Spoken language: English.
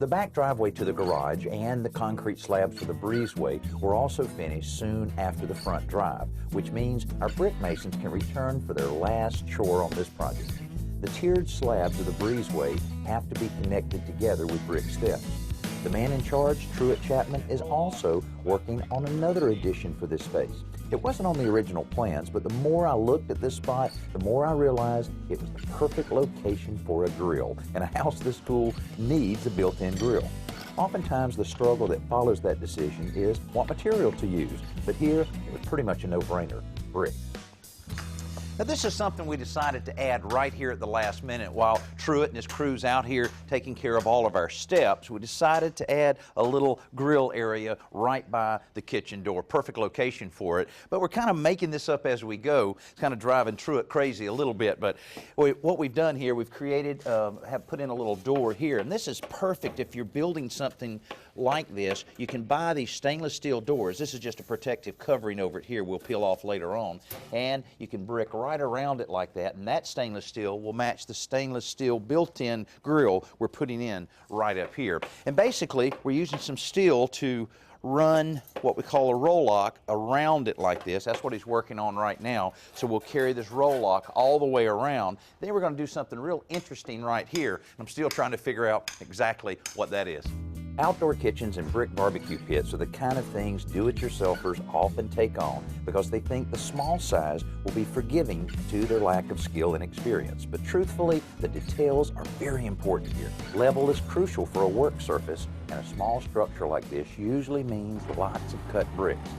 The back driveway to the garage and the concrete slabs for the breezeway were also finished soon after the front drive, which means our brick masons can return for their last chore on this project. The tiered slabs of the breezeway have to be connected together with brick steps. The man in charge, Truett Chapman, is also working on another addition for this space. It wasn't on the original plans, but the more I looked at this spot, the more I realized it was the perfect location for a grill, and a house this cool needs a built-in grill. Oftentimes, the struggle that follows that decision is what material to use, but here it was pretty much a no-brainer: brick. Now, this is something we decided to add right here at the last minute. While Truett and his crew's out here taking care of all of our steps, we decided to add a little grill area right by the kitchen door. Perfect location for it. But we're kind of making this up as we go. It's kind of driving Truett crazy a little bit. But what we've done here, we've created, have put in a little door here. And this is perfect if you're building something like this. You can buy these stainless steel doors. This is just a protective covering over it here. We'll peel off later on. And you can brick right around it like that, and that stainless steel will match the stainless steel built-in grill we're putting in right up here. And basically, we're using some steel to run what we call a roll lock around it like this. That's what he's working on right now. So we'll carry this roll lock all the way around. Then we're going to do something real interesting right here. I'm still trying to figure out exactly what that is. Outdoor kitchens and brick barbecue pits are the kind of things do-it-yourselfers often take on because they think the small size will be forgiving to their lack of skill and experience. But truthfully, the details are very important here. Level is crucial for a work surface, and a small structure like this usually means lots of cut bricks.